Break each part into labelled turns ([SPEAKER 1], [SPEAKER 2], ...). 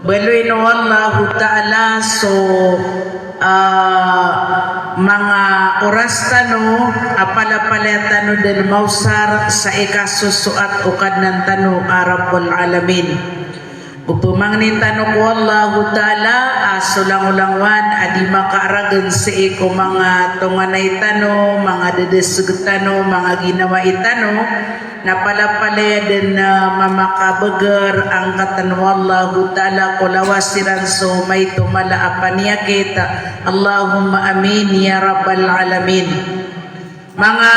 [SPEAKER 1] Baloy no Allahu Ta'ala so mga oras tano apala-pala tano din mausar sa ikasusuat ukad ng tano Rabbul Alamin. Upumangnin tano ko Allahu Ta'ala sulang-ulangwan adi makaaragan sa iko mga tunganay tano, mga dedeseg tano, mga ginawa itano na palapalaya din na mamakabagar ang katano Allahu Ta'ala kulawasiran so may tumala apaniya kita. Allahumma amin ya Rabbal Alamin. Mga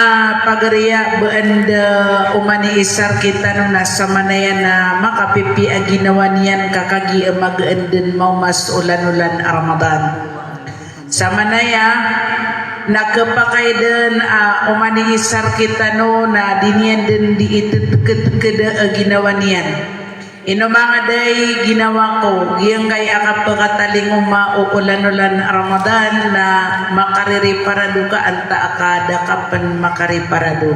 [SPEAKER 1] pagariya beanda umani isar kita no nasa manayan na makapipi aginawa niyan kakagi mag-enden mau mas ulan-ulan Ramadan. Sa manaya nakapakay din umani isar kita no na dinian din diitet-ket-keda ginawa niyan. Ino mga day ginawa ko giyang kay akapagataling uulan-ulan Ramadan na makariri parado ka anta akada kapan makari parado.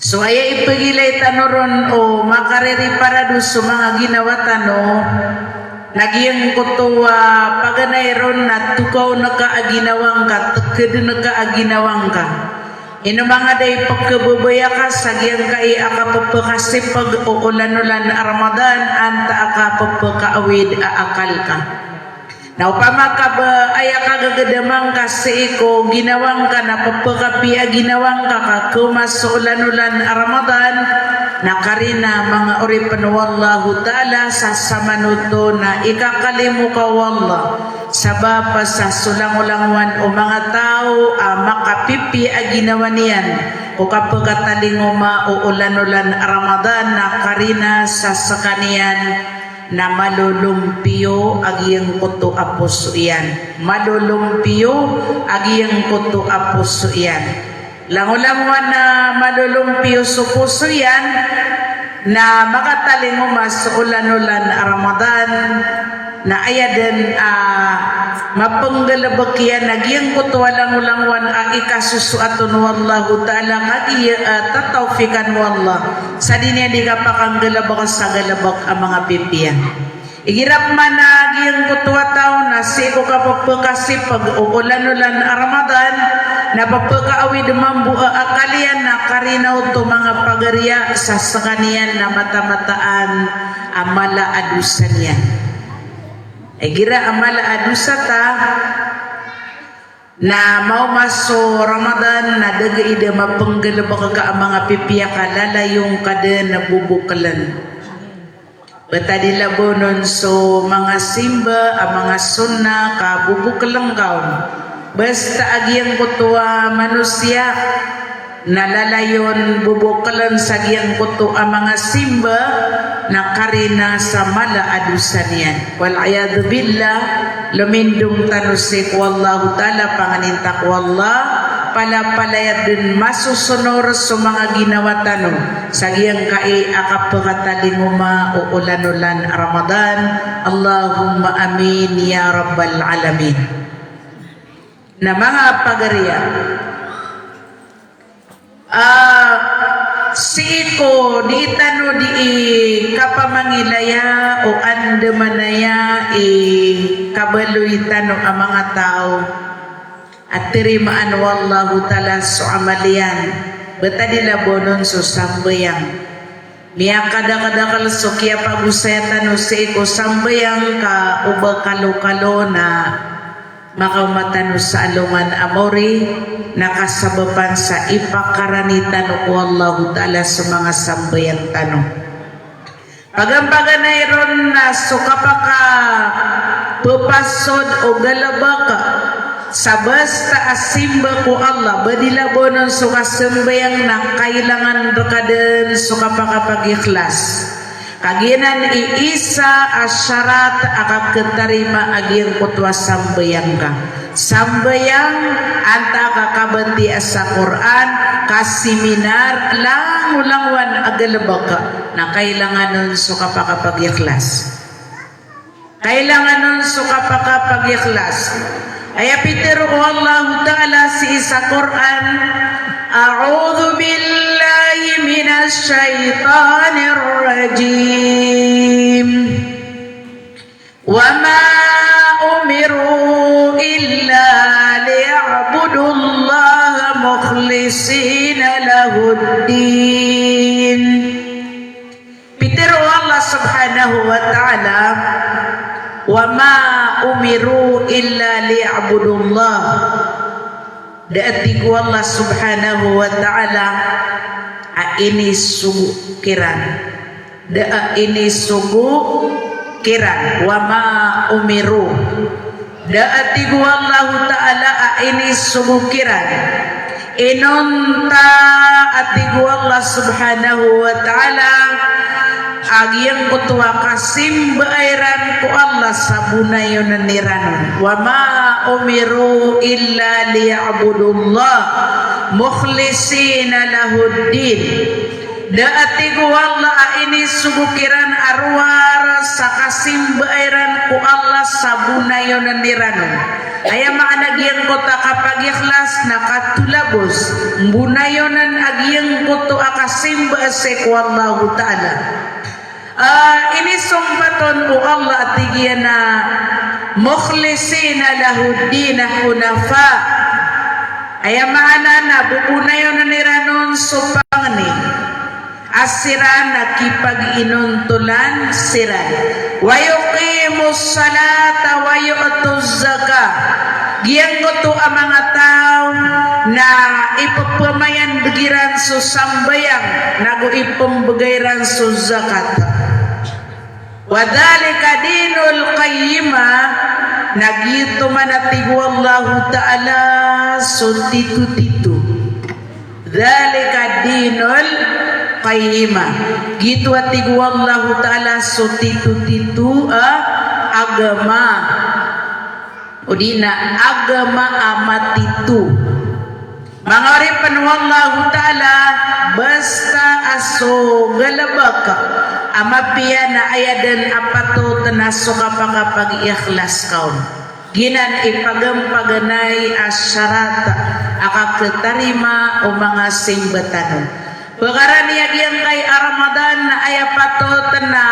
[SPEAKER 1] So ay ipagilay tanoron o makariri parado sa mga ginawa tano nagiyang kutuwa paganay ron na tukaw na kaaginawang ka tukad na kaaginawang ka. Ino mga day pagkabubaya ka sagyang kai akapapakasi pag uulan-ulan Ramadan anta akapapakaawid aakal ka. Now pamaka ba ay akagagadamang ka sa iko ginawang ka na papakapia ginawang ka kumas sa ulan-ulan Ramadan nakarina mga uripan wallahu ta'ala sa samanuto na ikakalimu ka wallah sabab sa sulang-ulangwan o mga tao makapipi aginawa niyan o kapag talinguma o ulan-ulan Ramadan na karina sa sakanian na malulumpiyo agiyang kuto apuso iyan. Malulumpiyo agiyang kuto apuso iyan. Langulangwan na malulumpiyo sa puso yan na makatalinguma sa ulan-ulan Ramadan na ayadan mapanggalabak yan nagyang kuto walang-ulangwan ikasusuaton wallahu ta'ala kadi tatawfikan wallah sa dinya di kapakanggalabak sa galabak ang mga pipiya igirap man nagyang kuto tao na siko kapapakasi pag ulan-ulan Ramadan na papakaawi dumambu akalian na karinaw to mga pagariya sa sakanian na mata-mataan amala adusan yan. Gira amala adusata na mau maso Ramadan na daga ida mapanggalabak ka ang mga pipiya kalalayong kada na bubukalan. Batadila bonon so mga simba ang mga sunna ka bubukalang kaon. Basta agiyang kutuwa manusia nalalayon bubukalan sa agiyang kuto ang mga simba na karina sa mala adusan yan. Walayadu billah lumindong tanusik wallahu ta'ala panganintak wallah pala-palayad din masusunor sa mga ginawa tanong sa giyang kai akapakatalinguma o ulan-ulan Ramadan. Allahumma amin ya Rabbal Alamin. Na mga pagariya siko di tano di kapamangilaya o andamanaya kabaluy tano ang mga tao at tirimaan wallahu ta'ala so amalian betadila bonon so sambayang miya kada-kadakal so kaya pagusaya tano siko sambayang ka uba kalo-kalo na makamatano sa alungan amori nakasababan sa ipakaranitan o Allahu ta'ala sa mga sambayang tanong. Pagambagan na iron na sukapaka pupasod o galabaka sa basta asimba ko Allah badilabonon sukasambayang na kailangan bakadan sukapaka pag-ikhlas. Kaginan iisa asyarat akaketarima agiyang kutwa sambayang ka. Sambayang anta kakabanti sa Quran kasiminar lang-ulangwan agalabaka na kailangan nun suka pakapag-ikhlas. Kailangan nun suka pakapag-ikhlas. Ay apitero ko Allah Ta'ala si isa Quran A'udhu billahi minash shaitanir rajim wa ma umiru illa liya'budullaha mukhlishina lahuddin. Pitero Allah subhanahu wa ta'ala, wa ma umiru illa liya'budullah. Daati ko Allah subhanahu wa ta'ala ini sugu kiran. Ini sugu kiran. Wa ma umiru. Daati ko Allah ta'ala ini sugu kiran. Inunta ati ko Allah subhanahu wa ta'ala agiyang kutuwa kasim baairan ku Allah sabunayo naniranon. Wa ma umiru illa liya'budullah mukhlishina lahuddin. Daati ku Allah ini subukiran arwar sakasim baairan ku Allah sabunayo naniranon. Aya makna giyang kota kapag ikhlas nakatulabos bunayonan agiyang kutu akasim baase ku Allah ta'ala. Ini sumbaton po Allah tigiyana mukhlisina lahuddin hunafa. Aya maana na bubunayon na niranon supangni asiran nakipag-inuntulan siran wa yuqimus salata wa yu'tuz zakah. Giyang ko ang mga tao na ipapamayan begiran so sambayang nagu ipambagayran so zakat. Wadhalika dinul qayyimah nagito manatigu Allah ta'ala so titu-titu. Dhalika dinul qayyimah gitu atigu Allah ta'ala so titu-titu agama. Udina agama amat itu mangaripan wallahu ta'ala basta aso galabaka amapiana ayadan apato tanaso kapag ikhlas kaum ginan ipagampaganay asyarata akaketarima o mga simbatanon. Pagara niya giyang kay Ramadan na ayapato na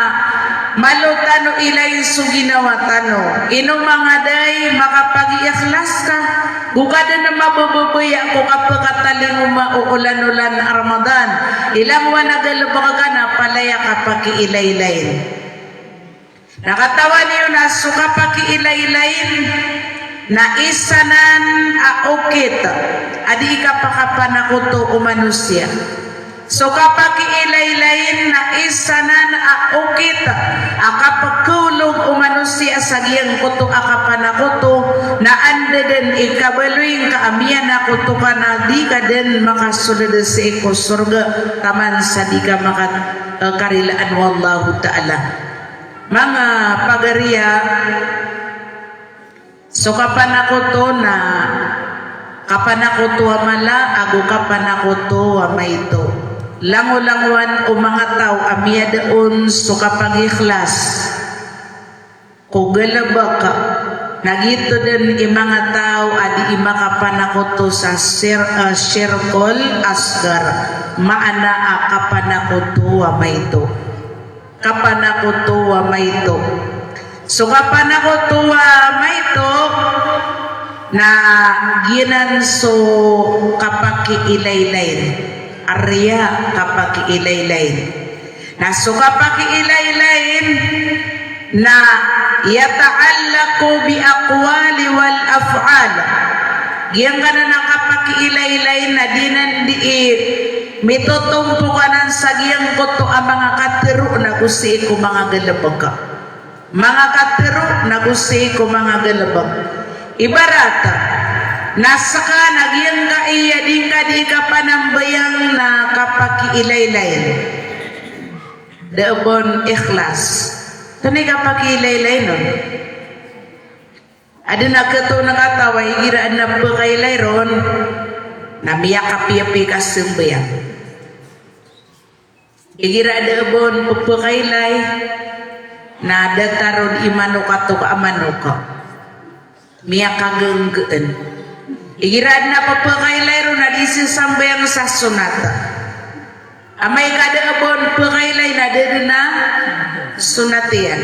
[SPEAKER 1] malutano ilay suginawatano. Inong mga day makapag-iikhlas ka. Bukada na mabububaya ko kapagkataling umauulan-ulan na Ramadan. Ilang wanagalabaka ka na palaya kapag-iilaylayin. Nakatawa niyo na sukapag-iilaylayin na isanan aukit. Adi ikapakapanako o manusia. So kapag ilaylayin na isanan aukit akapagkulog o manusia sa giyang kuto akapanakuto na ande den ikabaluing kaamiyan na kuto ka na di ka den makasunod sa iko surga taman sa di ka makakarilaan wallahu ta'ala. Mga pagariya so kapanakuto na kapanakuto amala ago kapanakuto amaito lango-languan o mga tao amiya daon so kapag ikhlas ko galabaka nagito din mga tao adi imakapanako to sa circle asgar maana kapanako to amaito kapanako to amaito so kapanako to amaito na ginan so kapag ilaylayin Arya kapag ilaylayin na so kapag ilaylayin na yata'allaku bi aqwali wal af'al giyang kana na kapag ilaylayin na dinan di mitutumpukanan sa giyang koto ang mga katiro na gusi ko mga galabag mga katiro na gusi ko mga galabag ibarata nasa ka nagyang kaiya din ka di ka panambayang na kapag ilaylayin daobon ikhlas tanay kapag ilaylayin nun ada nagkato nakatawa higiraan na pagkailay ron na miyakapiyapi ka sumbayang higiraan daobon pagkailay na dataron imano ka to ka amano ka miyakaganggaan igirad na papakailay ron na disisambayang sa sunata. Amay kada abon pakailay na dito na sunatian.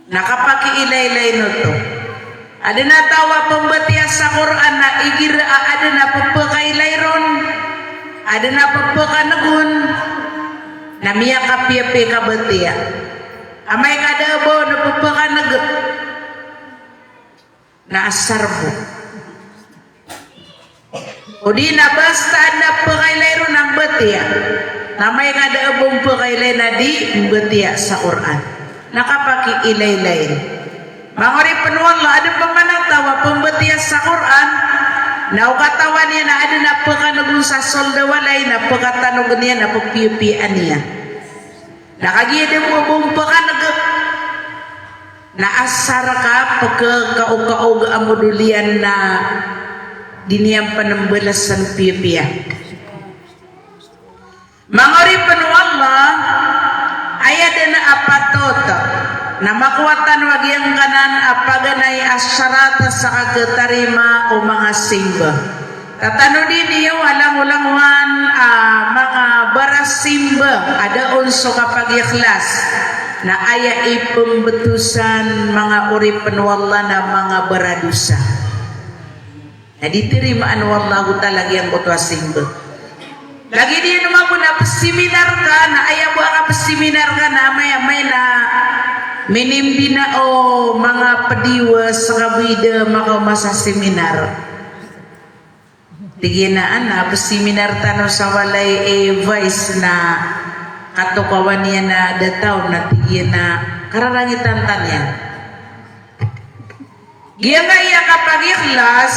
[SPEAKER 1] nakapakiilay-lay no to. Ada na tawa pembetias sa Quran na igira ada na pagpakailay ron. Ada na pagpakanagun. Na miya kapiyapi kabetia. Amay kadabo na pagpakanagut. Na asarbo. O di na basta na pakailay ron ang betia. Na may kadabong pakailay na di betia sa Quran. Nakapakiilay-lay. Mangori penuwala ada pemanatawa pembetias sa Quran na ukatawan niya na ada na pagkanagun sa solda walay na pagkatanugan niya na pagpipian niya nakagiyad mo buong pagkanagag na asar ka pagkakaog-kaog amodulian na diniyang panambalasan pipian. Mangori penuwala ayat na apatot na makuwatan wag yung kanan apaganay asyarata sa kagatarima o mga simba. Tatano din niyo walang-ulangwan mga baras simba ada unso kapag ikhlas na aya ipembetusan mga uri penwala na mga baradusa. Na ditirimaan wallahu ta'ala yang kutwa simba. Lagi dia naman po na seminar ka na ayaw mo ka seminar ka na may na minimbina o mga padiwa sa kabida makamasa seminar. Tiginaan na seminar tanong sa walay vice na katukawan niya na dataw na tigyan na kararangitan tanya. Giya nga iya kapag ikhlas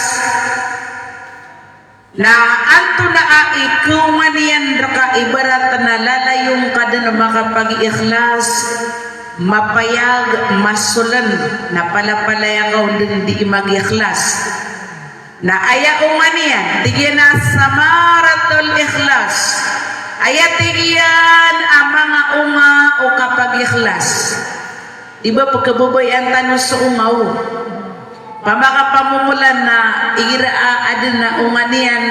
[SPEAKER 1] na anto na ikuman yan raka ibarat na lalayong kada na makapag-ikhlas mapayag masulan na palapalaya din di mag-ikhlas na ayaungan yan tigyan na samaratul ikhlas ayatigyan ang mga unga o kapag-ikhlas diba pagkabubayan tanong sa ungaw pamakapamulan na igiraa adin na unganian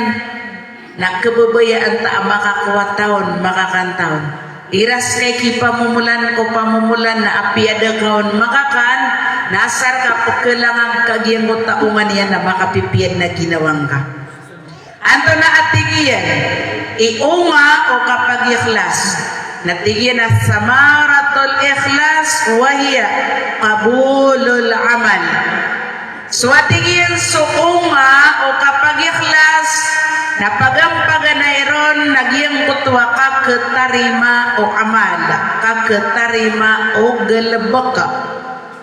[SPEAKER 1] na kababayaan ta makakuwataon makakantaon iras kay kipamumulan ko pamumulan na apiada kaon makakan nasar ka pagkailangan kagiyang mo taungan yan na makapipian na ginawang ka anto na atigiyan iunga o kapag ikhlas natigyan na samaratul ikhlas wahiya qabulul amal so atigyan suunga o kapag ikhlas na pagampaganayron nagyang kutwa kaketarima o amal kaketarima o galabaka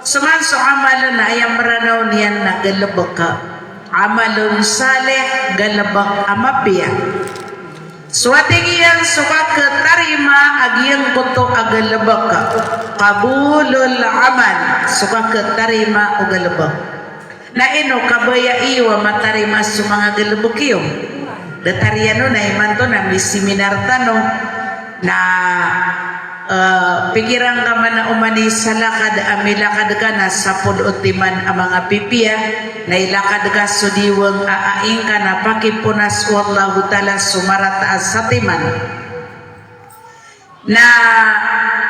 [SPEAKER 1] suman so amalan na ayang maranaw niyan na galabaka amalun saleh galabak amapia so atigyan so kaketarima agyang kuto agalabaka kabulul amal so kaketarima o galabak na ino kabaya iwa matarima sa mga galabukyo datariano na iman to na may seminar tano na pikiran ka man na umani sa lakad amilakad ka na sa pulutiman ang mga pipiya na ilakad ka so diwang aaing ka na pakipunas wallahu ta'ala sumarataas sa timan na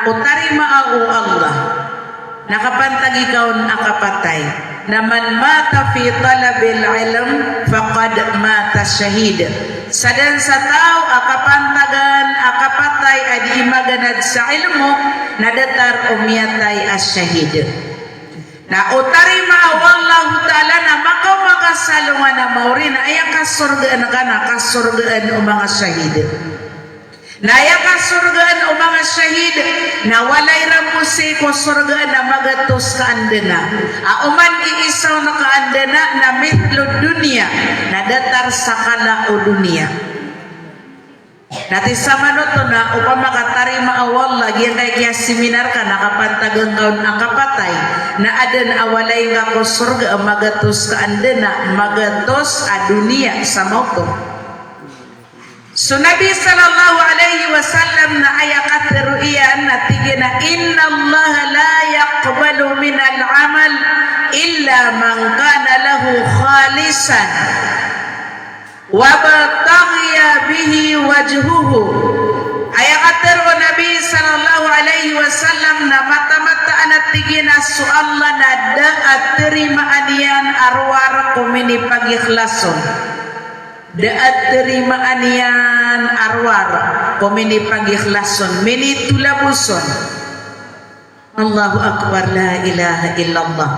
[SPEAKER 1] utarima o Allah nakapantag ikaw nakapatay na man mata fi talabil ilm faqad mata shahid sadan sa tao akapantagan akapatay adi imaganad sa ilmo nadatar umiyatay as shahid na utarima wallahu ta'ala na makaw makasalungan na mauri na ayang kasurgaan ka na kasurgaan o mga shahid na ayang kasurgaan o mga shahid na walay ramusi ko surgaan na magatos ka andena uman iisaw na ka andena na mitlo dunia na datar sa kala o dunia nati sa manoto na upang makatarima awal lagi yang kaya seminar ka nakapantagang kaun akapatay na adan awalay nga ko surga magatos ka andena magatos a dunia sa moto. So Nabi sallallahu alaihi wasallam na ayakat ru'iyan na tigina inna Allah la yaqbalu min al-amal illa man kana lahu khalisan wa bataghiya bihi wajhuhu ayakat ru Nabi sallallahu alaihi wasallam na mata-mata anak tigina su Allah nada at terima anian arwar kumini pagikhlason daat terima anian arwar kumini pagikhlason mini tulabuson Allahu akbar la ilaha illallah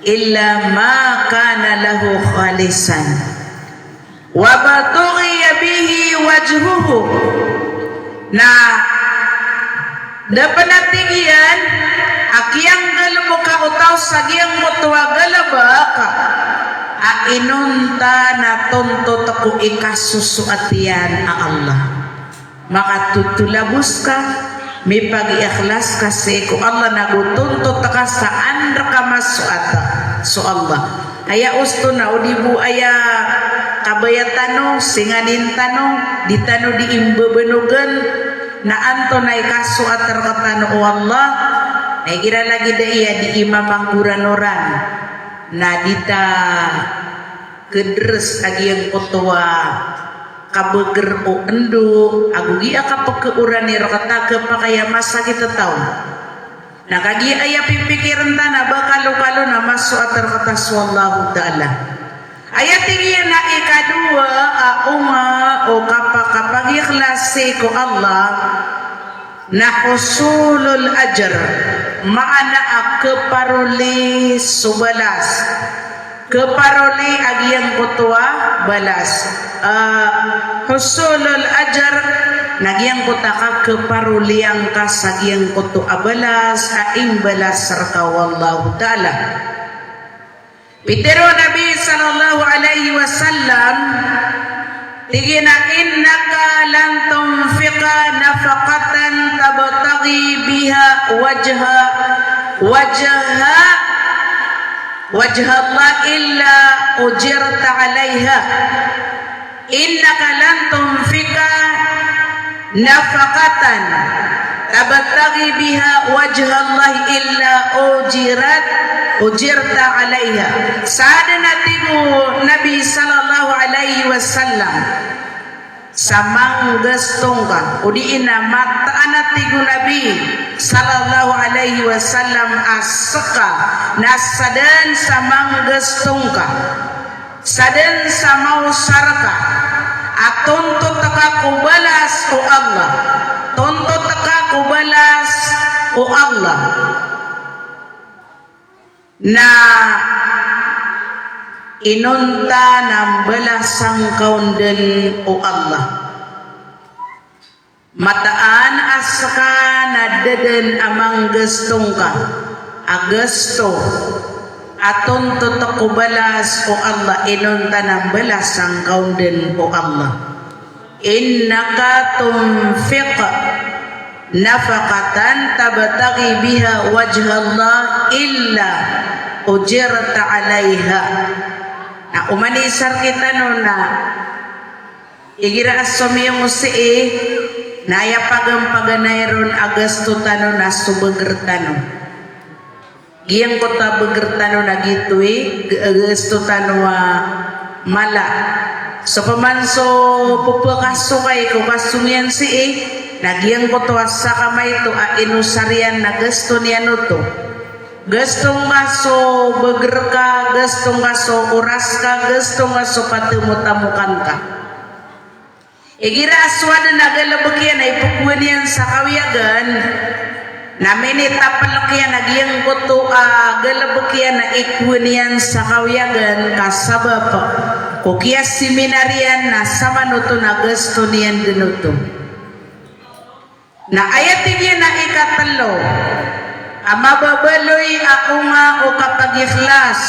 [SPEAKER 1] illa ma kana lahu khalisan wa batughiya bihi wajhuhu. Nah dapat natinggian akiyang galabo ka utaw sagyang mutuwa galaba ka ainunta na tonto taku ikasusuatian a Allah maka tutulabus ka may pag-iikhlas kasi ko Allah nagutunto taka saan ka masuata so Allah aya usto na udibu aya kabayatano singanin tano ditano di imbebenugan na anto na ikasuat terkatano o Allah na kira lagi da iya di imamang kuranoran na dita kedres agi yang kotoa kabeger o endo agugi aka pekeuran ni rokata ke pakaya masa kita tahu na kagi aya pipikiran tanah bakalo-kalo na masuat terkata wallahu ta'ala ayat tinggi na ikadua auma o kapag ikhlasi ko Allah na husulul ajr maana keparuli subalas keparuli agiyang kutua balas husulul ajr nagyang kutaka keparuli ang kasagiyang kutua balas aing balas serta wallahu ta'ala. Pitero Nabi sallallahu alaihi wasallam tigina innaka lan tunfiqa nafaqatan tabtaghi biha wajha Allah illa ujirta 'alaiha innaka lan tunfiqa nafaqatan tabtaghi biha wajha Allah illa ujirta 'alaiha. Sada natigo Nabi sallallahu alaihi wasallam samang gastong ka udiina mata natigo Nabi sallallahu alaihi wasallam asaka nasadan samang gastong ka sadan samau saraka atonto taka kubalas o Allah tonto taka kubalas o Allah na inunta ng balasang kaundan o Allah mataan asaka na dadan amang gastong ka agasto aton totok balas o Allah inunta ng balasang kaundan o Allah innaka tunfiq nafaqatan tabtaghi biha wajha Allah illa ujirta 'alaiha. Na umanisar kita no na igira asomi yung usii na ayapagam paganayron agasto tano na subagertano giyang kota begertano na gitui agasto tano mala so pamanso pupakaso kay ko kasumian sii nagyang kota sa kamay to inusarian na gasto niya no to gastong ngaso beger ka gastong ngaso oras ka gastong ngaso patumutamukan ka igira aswada nagalabagyan ay pukuan yan sa kawiyagan namin itapalakyan nagyang koto galabagyan na ikuan yan sa kawiyagan kasabab kukiya seminaryan na samanuto na gasto niyan dinuto na ayatin niya na ikatalo amababaloy ako nga o kapag ikhlas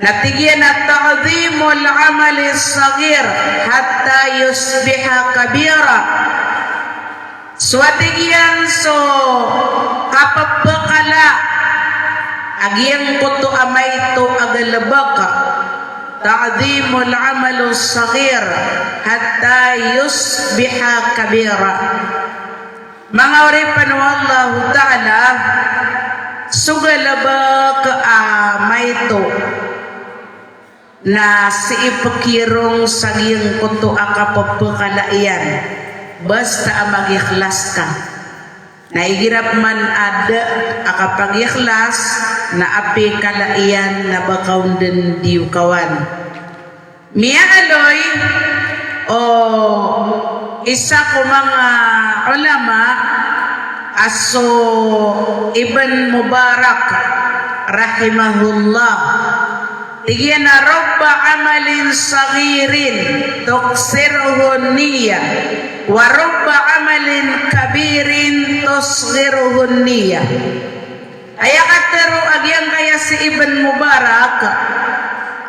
[SPEAKER 1] natigyan at ta'zimul amali sagir hatta yusbiha kabira swatigyan so kapapakala agiyang kuto amay to agalabaka ta'zimul amalu sagir hatta yusbiha kabira. Mga oripan wallahu ta'ala sugalaba ka may to na si ipakirong saging kuto akapapakalayan basta magikhlas ka naigirap man ada akapag ikhlas na api kalaian na bakaw din diukawan. Miya aloy o isa ko mga ulama aso Ibn Mubarak rahimahullah tigyan na robba amalin sagirin tuksiruhun niya wa robba amalin kabirin tusgiruhun niya. Ayakatero agyang kaya si Ibn Mubarak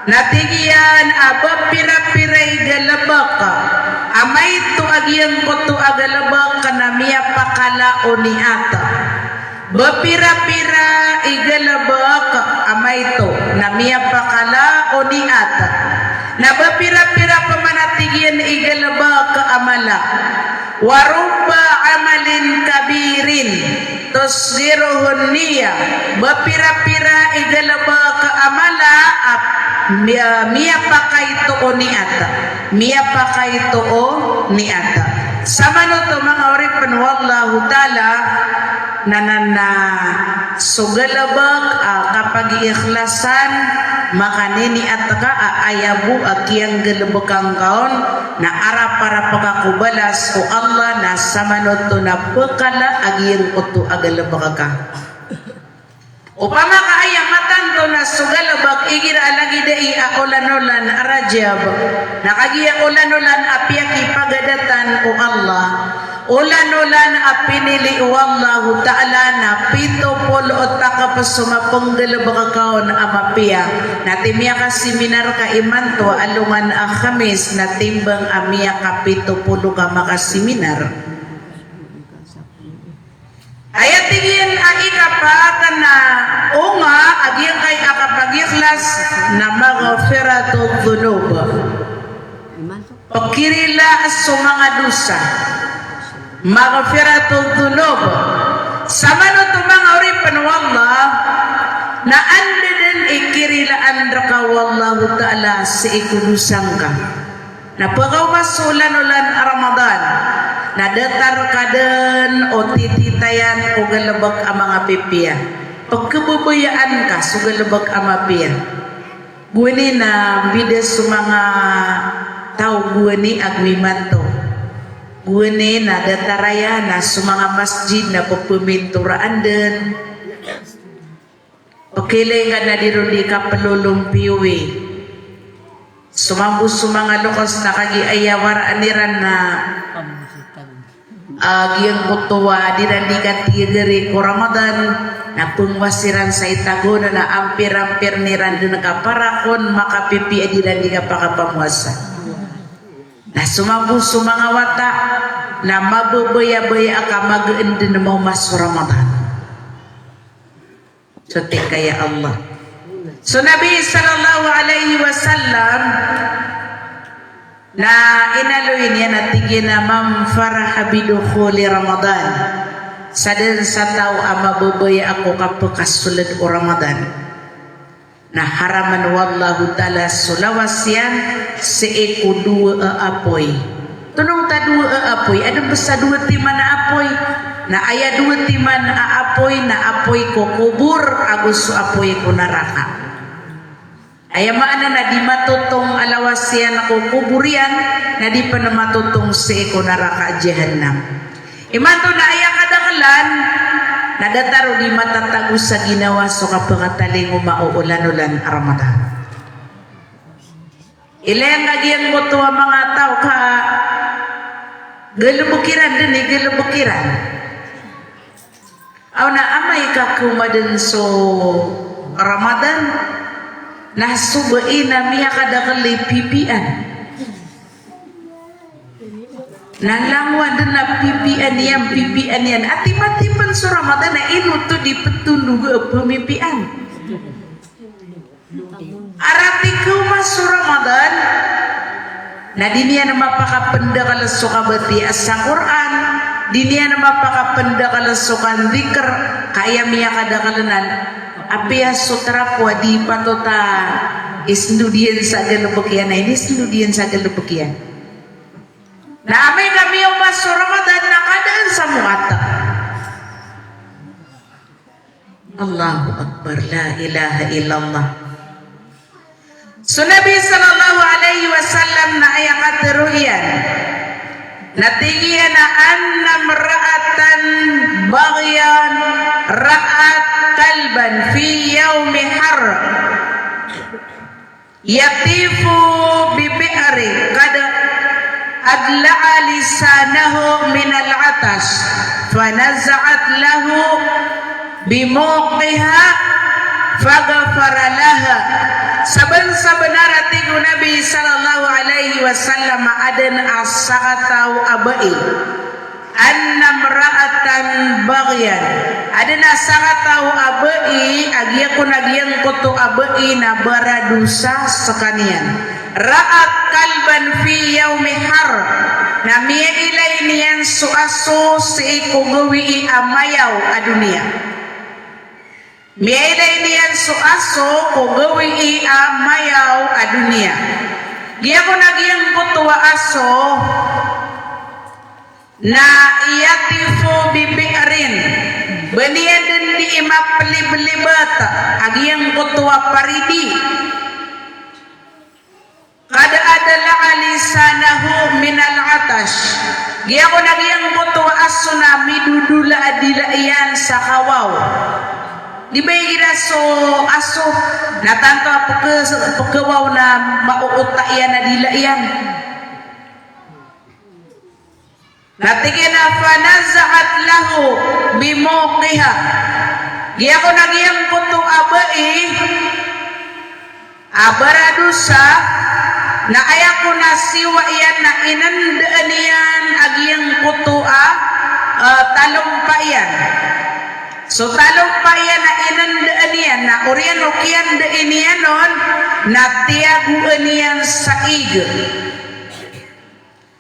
[SPEAKER 1] natigyan aba pira-piray galabak amay to agyang ko to agalabak kanamiya pakala o niata bapira-pira igalabak amay to namiya pakala o niata na bapira-pira pamanatigyan igalabak amala warubba amalin kabirin tusgiruhun niya bapira-pira igalabak amala miya pakaito o niata miya pakaito o niata samano to mga oripan wallahu ta'ala nanana sugalabag kapag iikhlasan makanini at ka ayabu akiyang galabakang kaon na ara para pagkakubalas o Allah na samano to na pagkala agiyang uto agalabaka upama kaayang matanto na sugalabag igira alagi dai aulanolan arajab nakagiya ulanolan apiaki pagadatan o Allah ulanolan apinili o Allah ta'ala na pito polo o takapasumapong galabag kaon amapia natimiya ka seminar ka imanto alungan Khamis na timbang amiya ka pito polo ka makaseminar ayat tingin ang ikapatan na unga agyang kay akapagikhlas na maghfiratul dhunub pagkirila sa mga dusa maghfiratul dhunub sama no to mga uripan wallah na anda din ikirilaan raka wallahu ta'ala sa ikudusang ka na pagkawasulan ulan Ramadan na datar kaden o tititayan o galabag ang mga pipiya pagkabubayaan ka so galabag ang mapiya guwini na bides sa mga tao guwini agmimanto guwini na dataraya na sa mga masjid na papuminturaan din pagkilingan na diro di ka palulumpiwi sumambus sa mga lukas na kagiayawaraan niran na agiyang kutuwa dinandikan tigari ko Ramadan na pungwasiran sa itago na ampir-ampir niran doon nakaparakon makapipi dinandika pakapamuasa na sumambus sa mga wata na mabubaya-baya ka mag-end na mo mas Ramadan so kaya Allah so Nabi sallallahu alaihi wasallam na inaloy niya natigin na mamfaraha bidukhuli Ramadan sa din sa tao mabubaya ako kapagkasulad o Ramadan na haraman wallahu ta'ala sulawas yan si eko dua apoy tunong ta dua apoy ano ba sa dua timan na apoy na aya dua timan na apoy ko kubur agus apoy ko naraka ayamaana na di matutong alawasyan ako kuburian na di pa na matutong si eko naraka jahannam imanto na aya kadakalan na dataro di matatago sa ginawa so kapangataling mauulan-ulan Ramadan ilang agyan mo to ang mga tao ka galubukiran din galubukiran aw na amay ka kumadan so Ramadan nasubain na miya kadakali pipian nalangwa din na pipian yan at timatipan sa Ramadan na inuto di petundug pemipian arati mas sa Ramadan na diniya na mapakapenda kalasukabati asa Quran diniya na mapakapenda kalasukan dhikr kaya miya kadakalanan apia sutra po di patota isnudian sa galubukian na ini isnudian sa galubukian na amay kami yung mas Ramadan na kadaan sa muata Allahu Akbar, la ilaha illallah. So Nabi sallallahu alaihi wasallam na ayakat ruyan natinggihan na anna mra'atan baghyan ra'at kalban fi yaumi har yatifu bi bi'ri qad adla'a lisanahu min al-'atash fanaza'at lahu bimuqiha faghfara laha. Saben-sabenara tigu Nabi sallallahu alaihi wasallam adan asaqatau abai anna mra'atan baghyan adana asaqatau abai agiakun agiang kutu abai na baradusa sekanian ra'at kalban fi yaumi har namia ilainian suasu seiku gawi amayaw adunia miaida inian suaso ko gawi amayaw a dunia. Dia ko nagyang kutuwa aso na iyatifu bibi'arin benian din di imak pelibelibat agyang kutuwa paridi kada adalah alisanahu minal atash. Dia ko nagyang kutuwa aso na midudula adilaian sa kawaw dibagira so aso natanto pagkawaw na mauuta yan na dila yan natigin na fanazaat lahu bimuqiha giya ko nagyang kuto abai abaradusa na ayak ko na siwa yan na inandaan yan agyang kuto talumpayan. So talumpayan na inandaan yan na oriyan ukian de inianon na tiaguan yan saig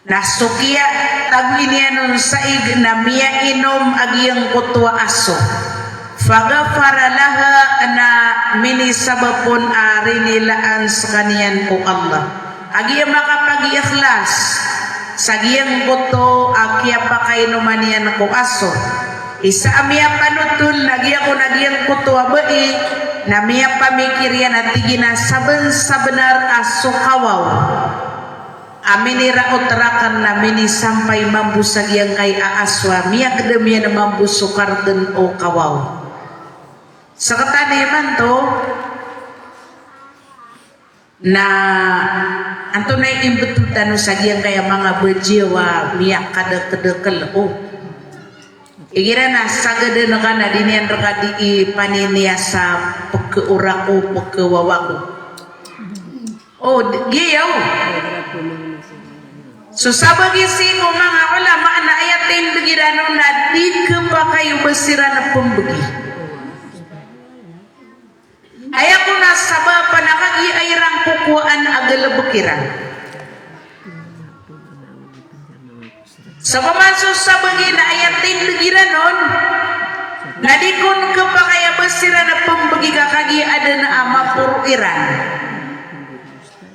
[SPEAKER 1] na sukia tagu inianon saig na miya inom agiyang kutwa aso faghfara laha na minisabapon arinilaan sa kaniyan ko Allah agiyang makapag-iikhlas sa giyang kuto agya pa kainuman yan ko aso isa amia panutul nagya ko nagyang kutuwa bai na miya pamikiryan at tigina sabenar aso kawaw aminira utarakan na mini sampai mambusag yang kay aaswa miya kademiya na mambusukar den o kawaw sa kataniman to na anto na imbetutan no sa giyang kaya mga bejiwa miya kada kedekel o igira na sagada na kana dinian raka di paninia sa pagkeuraku pagkewawaku oh giyaw so sabagi singo mga ulama na ayatin begirano na di kepakayu besira na pembegi ayaku na sabab panakagi airang kukuan agala bekiran sa pamansos sa bagi na ayatin legiranon nadikon kepakaya besira na pembegi kakagi ada na ama puruiran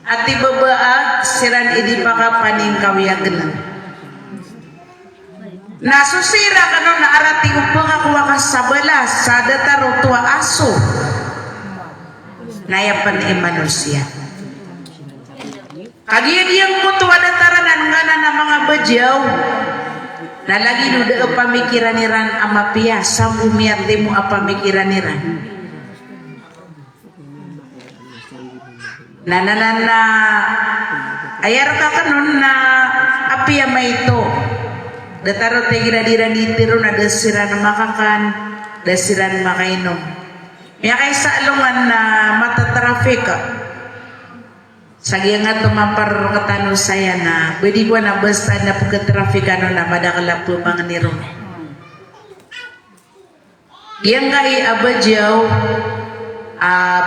[SPEAKER 1] ati babaag siran idi pakapaning kawiyagenan nasusira kano na arati upang ako wakasabalas sa dataro tua aso nayapan manusia kagiyang mo tuwa dataranan nga na mga bajaw na lagi nuda pamikiran niran ama piyasa umiyate mo pamikiran niran na ayar ka kanon na apiya may ito dataro tegira dira ditiro na dasiran makakan dasiran makainom miya kay sa alungan na matatrafik Sagiang nga tumapar katano saya na pwede ko na basta na pagkatrafikano na madakala po mga niro. Yang kay abadyaw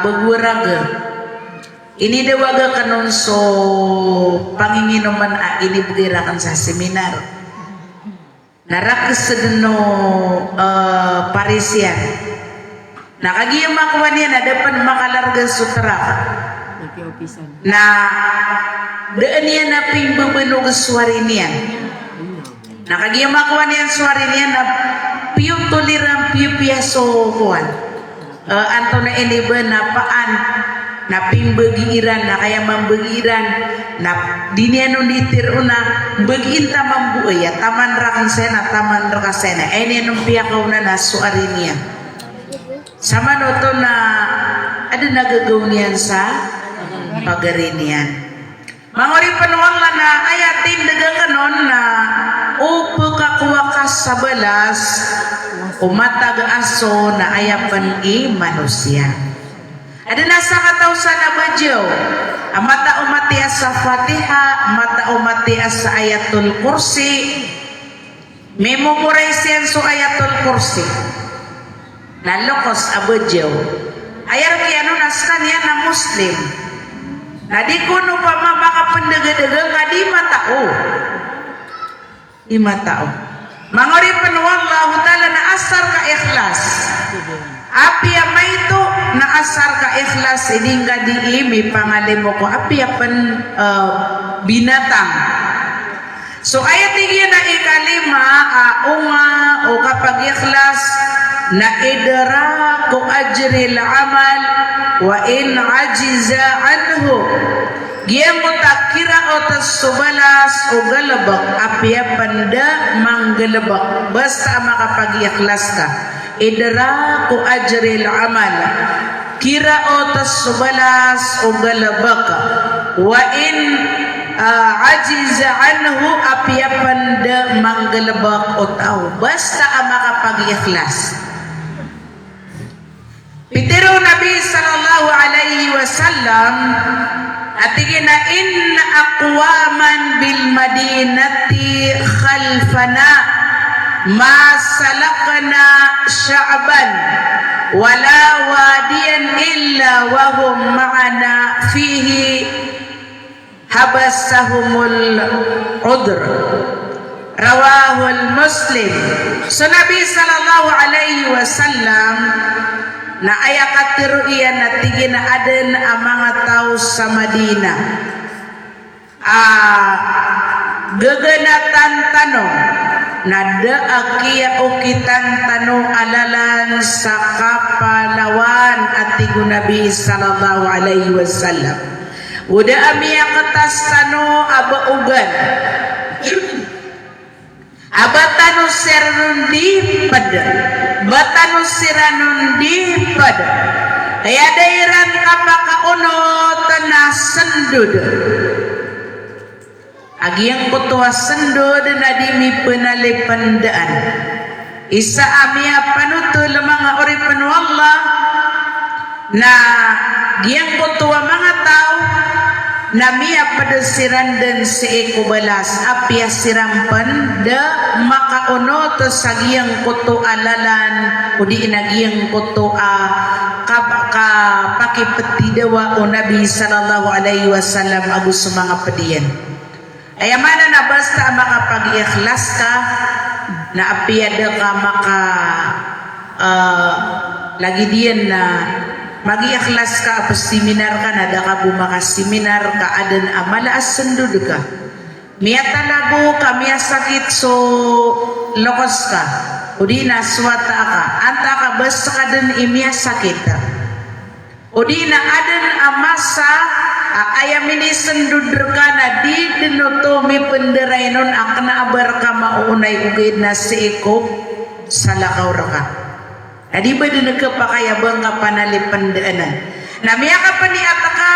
[SPEAKER 1] bagurag ini dewaga kanon so panginginuman ini bugirakan sa seminar narak sedeno parisian nakagiyang makuha niya na dapat makalarga sutra na daan niya na pimbabanog suwari niya nakagiyang makuha niya suwari niya na piyo tolirang piyo piyaso kuhan anto na iniba na paan na pimbagiran na kaya mambagiran na diniano ditir una bagin ta mambuay taman ra sena ini nung piyakaw na suari niya sama no to na ada nagagaw niyan sa pagarinian mangori panuwang na ayatin dagang kanon na upo kakuwakas sa balas umatag aso na ayapan manusia ada nasa katausan na badyo mata umati sa Fatiha mata umati sa Ayatul Kursi memorize yan so Ayatul Kursi nalokos abadyo ayar kaya no naskan yan na Muslim na di kuno pa makapandaga-daga nga di matao mangori panwallahu ta'ala na asar ka ikhlas api may ito na asar ka ikhlas ini nga diimi pangalimo ko api pan binatang so ayat tingin na ikalima unga o kapag ikhlas na idara ko ajril amal wa in ajiza anhu Giya mo takira o tas subalas o galabak apya panda manggalabak basta makapag-iaklas ka idara ko ajril amal kira o tas subalas o galabak wa in ajiza anhu apya panda manggalabak o tao basta makapag-iaklas Pitiro Nabi sallallahu alaihi wasallam atigina inna aqwaman bil madinati khalfana ma salakna sya'ban wala wadiyan illa wa hum ma'ana fihi habasahumul udr rawahul muslim so Nabi sallallahu alaihi wasallam na ayakatiru iya na tigina aden ang mga tao sa Madina gaganatan tanong na daakiya o kitang tanong alalan sa kapalawan at tigo Nabi sallallahu alaihi wasallam uda amiya katas tano abaugan abatano serundi pada batano siranundi pada kaya dairan kapakauno tanah sendud agi yang kutua sendud na dimi penalipandaan isa amia panutul mga oripan Allah na giyang kutua mga tao namia padasiran dan seeko balas apya sirampan da makauno to sagiyang kuto alalan udi inagiyang kuto ka pakipeti dewa o Nabi sallallahu alaihi wasallam agus mga padiyan ay mana na basta makapag-ikhlas ka na apya da ka maka lagi diyan na mag-iikhlas ka apos seminar ka na da ka bumakaseminar ka adan amalaas sendud ka miya talago ka miya sakit so lokos ka udi na swata ka anta ka basta ka din imiya sakit udi na adan amasa ayamini sendud ka na di dinuto mi penderainon akna abar ka maunay ugid na seeko salakaw ka Adi ba din nagkapakayabang nga panalipandaanan? Namiya ka pa ni ataka,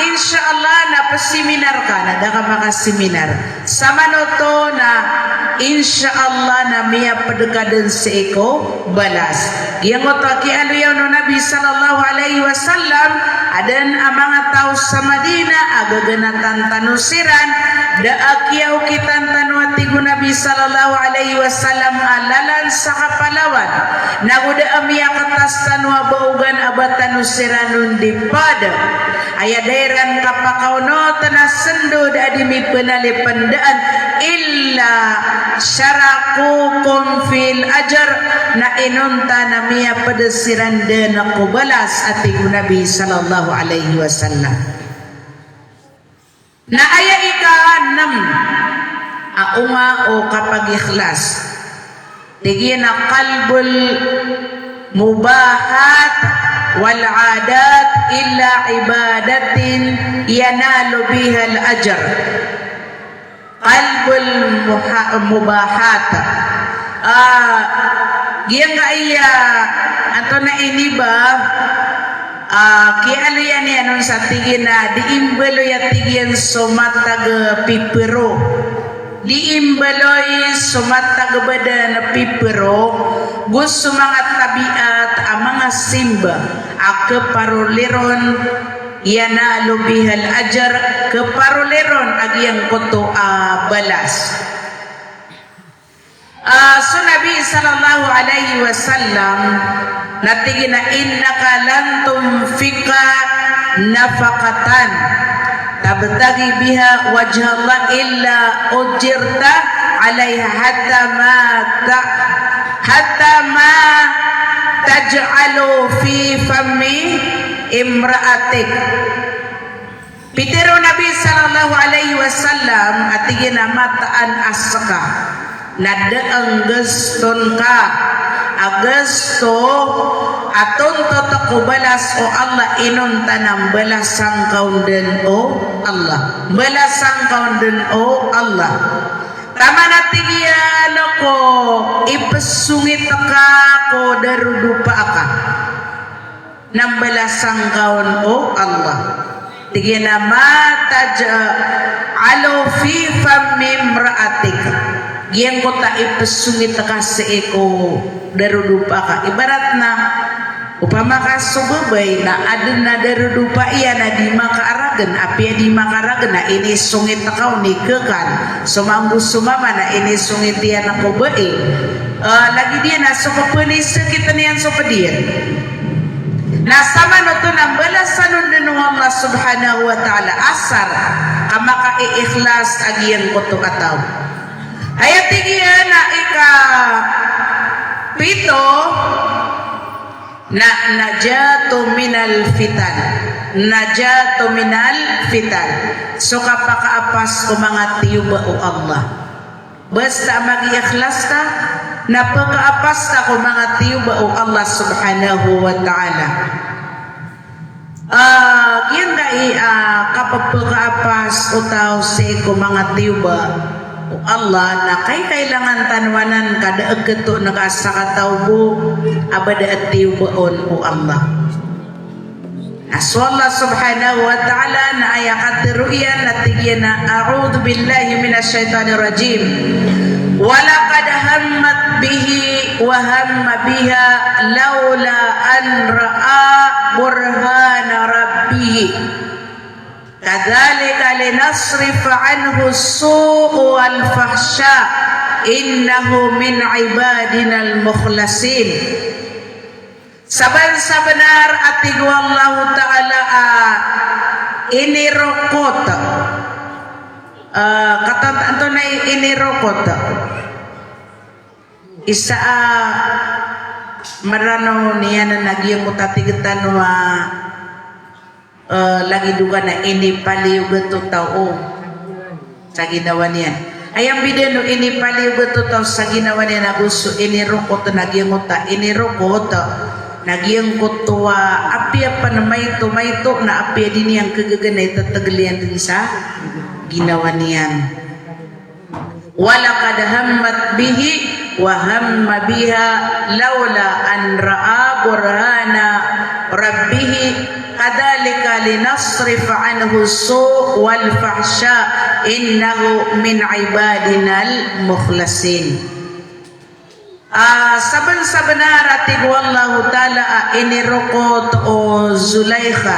[SPEAKER 1] insyaallah na paseminar ka, na da ka makaseminar. Sama no to na insyaallah na miya padekadan sa iko balas. Giyang mo to ki ano yaw no Nabi sallallahu alaihi wasallam, adan ang mga tao sa Madina, agaganatan tanusiran, daakyaw kitan tanuatigo Nabi sallallahu alaihi wasallam alalan sa kapalawan naguda amiya katas tanwa baugan abatan usiranun dipada ayadairan kapakauno tanas sendud adimi penalipandaan illa syarakukum fil ajar na inunta namiya padasiran dan kubalas atigo Nabi sallallahu alaihi wasallam na aya ika-6 aunga o kapag ikhlas tigina qalbul mubahat wal adat illa ibadatin yanalu biha al ajr. Qalbul mubahat giang iya atau na ini ba kialo yan yan sa tigina diimbalo ya tigian somatag pipero diimbaloy somatag badan pipero gusto mga tabiat ang mga simba keparuliron yanalo bihal ajar keparuliron agyang koto balas. So Nabi sallallahu alaihi wasallam natigin na innaka lan tunfika nafaqatan tabtagi biha wajha Allah illa ujirta alaiha hatta ma taj'alu fi fammi imra'atik. Pitero Nabi sallallahu alaihi wasallam atigin na mataan asaka nadaang guston ka agusto aton to balas o Allah inunta ng balasang kaunden o Allah balasang kaunden o Allah tama natigyan ako ipasungit ka ko darudupa ka ng balasang kaun o Allah tigyan na mataja alo fi famim raatik giang ko ta ipasungit ka sa eko darudupa ka ibarat na upama ka subabay na adun na darudupa iya na di makaaragan apya di makaragan na ini sungit na kao ni kekan sumambu sumama na ini sungit iya na kubae lagi dia na sumapanis kita niyan supadiyan nasama no to ng balasan ng Allah subhanahu wa ta'ala asar kamaka iikhlas agiyan ko to kataw ayat tigiyan na ika pito na najatu minal fitan so kapakaapas ko mga tiyuba o Allah basta mag-iikhlas ka napakaapas ka ko mga tiyuba o Allah subhanahu wa ta'ala yan na kapapakaapas o tao sa ko mga tiyuba o Allah na kailangan tanwanan kada agto nakasakataw mo abada at tiyubaon o Allah aswallah subhanahu wa ta'ala na ayakat ruyan na tigyan na a'udhu billahi minasyaitanir rajim walaqad hammat bihi wa hamma biha laula an ra'a burhana rabbih kadzalika linasrifa anhu as-su'u wal fahsya innahu min ibadinal mukhlasin saban-sabenar atigu Allah ta'ala inirokot kata antonay inirokot isa marano niya na nagyang mutatigitan wa lagi duga na ini paliw beto tao sa ginawa niya ayang bideno ini paliw beto tao sa ginawa niya na gusto inirokot nagyang muta inirokot nagyang kutuwa apya pa na mayto na apya din yang kagaganay tatagalian din sa ginawa niyan walaqad hammat bihi wa hamma biha laula an ra'a burhana rabbih kadzalika linasrifa anhu su' wal fahsya innahu min ibadinal mukhlasin saban-sabenar atigu Allah ta'ala inirokot o Zulaikha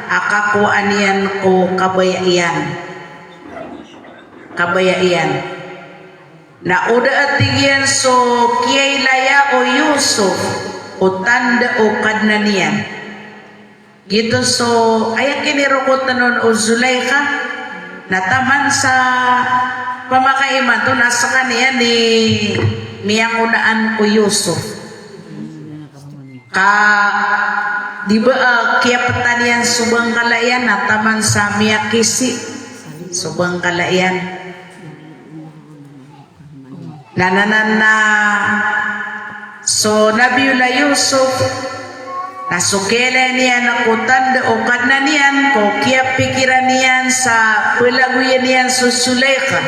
[SPEAKER 1] akakuan yan ko kabayaian na uda atigyan so kiyay laya o Yusuf o tanda o kadnanian gitu so ayak kinirokot na nun o Zulaikha na taman sa pamakaiman to nasa kaniya ni niyang unaan ko Yusuf di ba kaya pertanian subang kalayan na taman sa miyakisi subang kalayan nananan na So Nabiullah Yusuf nasukela niyan ako tanda o kadna niyan ko kaya pikiran niyan sa pelaguyan niyan so Zulaikha.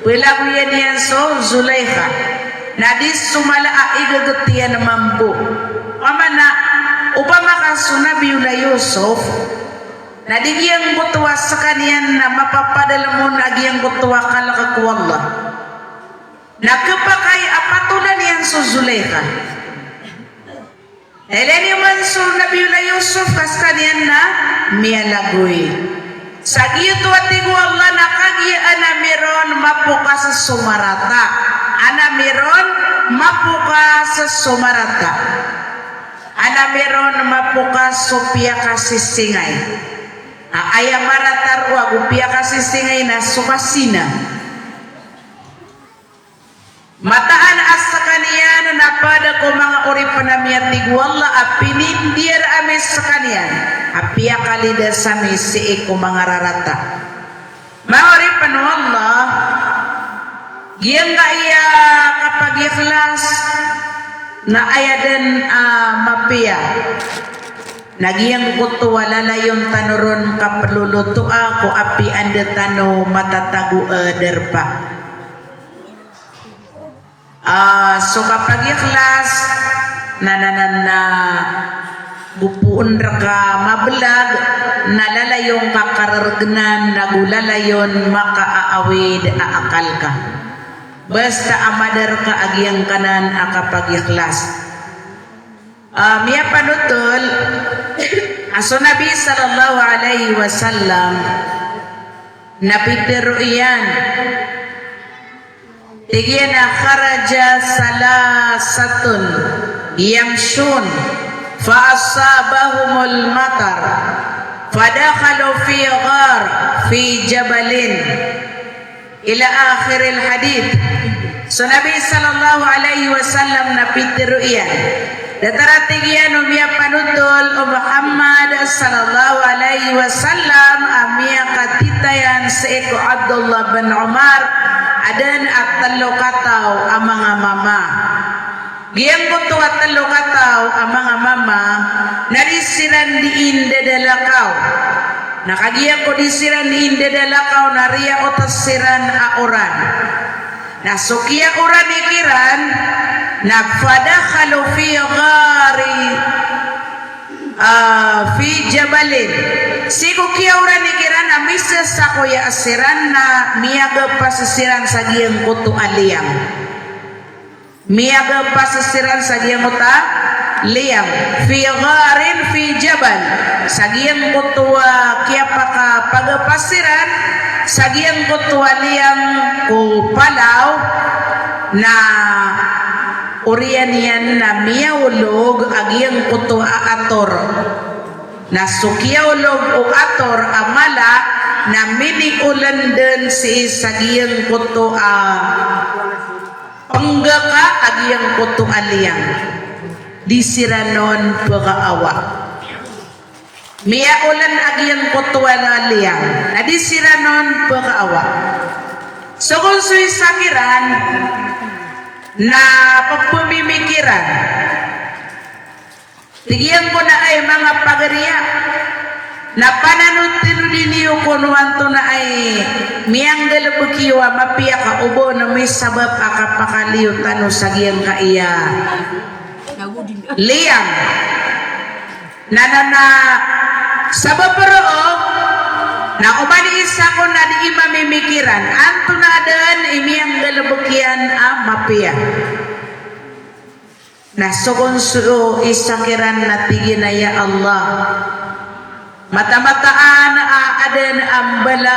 [SPEAKER 1] Pelaguyan niyan so Zulaikha. Nadis sumala igagatiyan na mambu. Pamana upama ka so Nabiullah Yusuf nadigiyang butwa sa kaniyan na mapapadala mo nagiyang butwa kalakaku Allah. Nakapakay apatulan niyan so Zulaikha. Eleni Mansur Nabiullah Yusuf kas kanian na mialagoy. Sagito atigo Allah nakagia anamiron mapuka sa sumarata. Anamiron mapuka sa sumarata. Anamiron mapuka sopia kasisingay. Ayamaratar wa gupia kasisingay na sukasina. Mataan asa kaniyan na pada ko mga uri panamiyat tigwalla apinindir amis sa kaniyan apia kalida sami si ko mga rarata mga uri panwalla giyang kaya kapag ikhlas na ayadan mapia nagiyang kuto walalayon tanuron kapaluluto ako api anda tano matatagu derpa. So kapag ikhlas na bupuon ka mabelag nalalayong kakarargnan nagulalayon makaaawid aakal ka basta amadar ka agyang kanan kapag ikhlas. Miya panutol aso Nabi sallallahu alaihi wasallam napitero iyan tigina kharaja salasatun yamshun fa'asabahumul matar fadakhalu fi ghar fi jabalin ila akhiril hadith. So Nabi sallallahu alaihi wasallam napitiru iyan datara tigian umia panutol o Muhammad sallallahu alaihi wasallam amia katitayan seeko Abdullah bin Umar adan at talo kataw ang mga mama. Giyang buto at talo kataw ang mga mama narisiran di inde dalakaw. Nakagiya ko disiran di inde dalakaw nariya otas siran auran. Nasukiya uran ikiran nagfadakhalu fi ghari fi jabalin. Siku kiauran ikiran amisa sa kuya asiran na miyaga pasasiran sa giyang kuto aliyang. Miyaga pasasiran sa giyang kuta liyang. Fi gharin fi jabal. Sa giyang kuto kiyapaka pagapasiran sa giyang kuto aliyang ko palaw na urian yan na miyawulog agyang kuto aator. Nasukiyaulog o ator amala na miniulan din si sagiyang kuto panggaka agiyang kuto aliyang disiranon pagaawa miyaulan agiyang kuto aliyang na disiranon pagaawa. So kung su'y sakiran na pagpumimikiran tigyan ko na ay mga pagariya na pananutino diniyo ko nuwanto na ay miyang dalabukiwa mapiya ka ubo na may sabab akapakaliyo tano sa giyang kaiya liyang na sabab pero na umaliis ako na di mamimikiran anto na dan imiyang dalabukian mapiya. Nasukon isakiran na tigina ya Allah mata-mataan adan ambala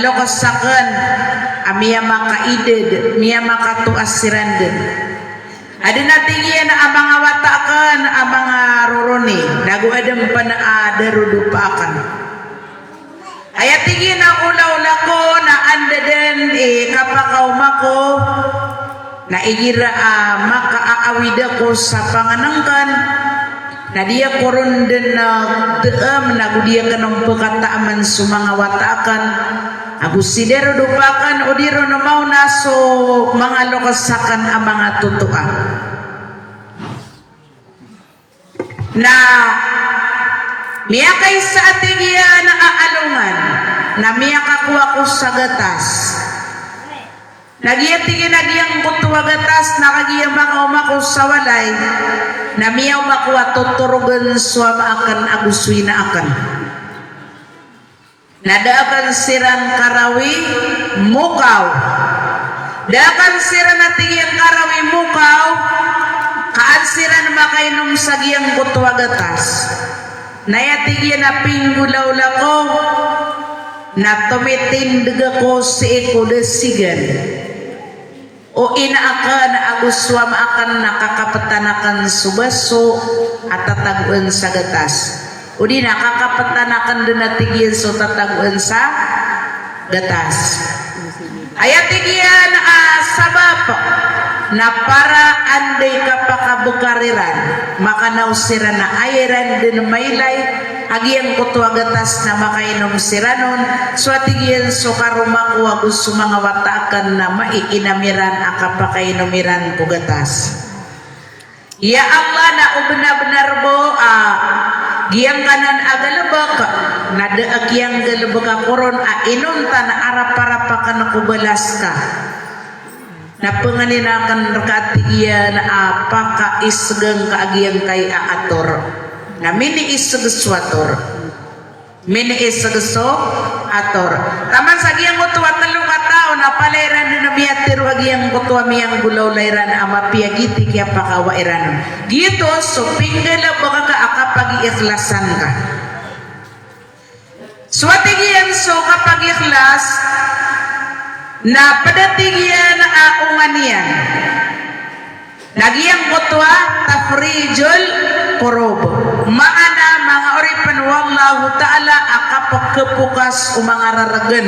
[SPEAKER 1] lokasakan miya makaided miya makatuasiran din adin natigyan ang mga watakan ang mga ruruni naguadam pa na darudupakan ayatigin ang ulaw ko na andadan kapakauma ko na igira makaawida ko sa panganangkan na dia koron din na deam na gudia kanong pagkataaman sa mga watakan Agus sidero dupakan odiro na mau naso mga lokasakan ang mga tutua. Na miyakay sa ating iya na aalungan na miyakakuha ko sa gatas. Nagyang kutuwa gatas na kagiyang mga umako sa walay na miyaw makuha tuturugan suwama akan aguswi na akan. Nadaakan sirang karawi mukaw. Daakan sira na tingiyang karawi mukaw kaan sira na makainom sa giyang kutuwa gatas. Nayatigyan na pinggulaw lako na tumitindig ako si ikodesigan o inaakan na aguswam akan nakakapatanakan subaso at tataguan sa gatas o di nakakapatanakan din natigyan so tataguan sa gatas ayatigyan sabab na para anday kapakabukariran makanaw sira na ayran din maylay agiyang kutuwa gatas na makainom sira nun so atigyan so karumaku agus mga watakan na maikinamiran akapakainomiran po gatas ya Allah na benar-benar bo giyang kanan agalabak na daagyang galabak koron inunta na arap-arapakan ako balas ka na panganinakan rakati iya na apaka isgang kaagiyang kay aator na mini isgeswator mini isgeso ator taman sa giyang kutuwa talong katao na palairan din na miyatiro agiyang kutuwa miyang gulaw layran ama piyagiti kaya pakawairan gito so pinggala baka ka akapag-iikhlasan ka swatigiyan so kapag ikhlas na padatigyan na aungan niyan nagiyang kutwa tafrijul qurub maana mga oripan wallahu ta'ala akapagkepukas o mga raragan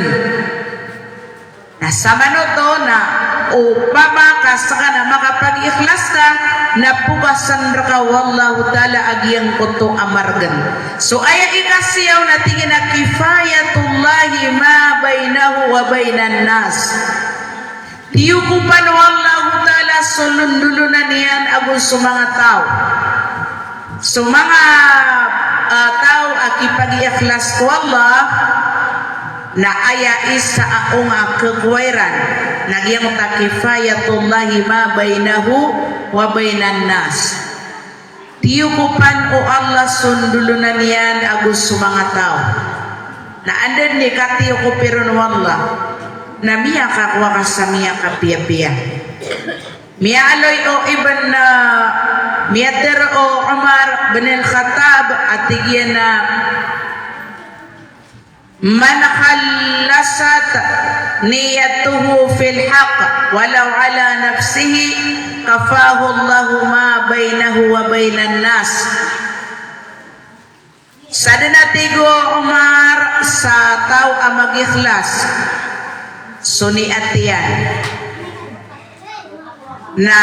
[SPEAKER 1] na sa manuto na upama ka saka na makapag-ikhlas ka na pukasan raka wallahu ta'ala agiyang kuto amargan so aya ikasiyaw na tingin na kifayatullahi ma bainahu wa bainan nas tiyukupan wallahu ta'ala sulundulunan niyan agun sa mga tao so mga tao akipag-ikhlas ko Allah na aya isa aong kagwairan nagyang takifayatullahi ma bainahu wa bainan nas tiyukupan o Allah sundulunan yan agus sa mga tao na andan ni katiyukupiron wallah na miya kakwa ka sa miya kapiya-piya miya aloy o iban na miyater o Umar bin al-Khattab atigyan na man khallasat niyatuhu fil haqq walau ala nafsihi kafahu Allahu ma bainahu wa bainan nas sadanatigo Umar sa tao mag-ikhlas suni atiyan na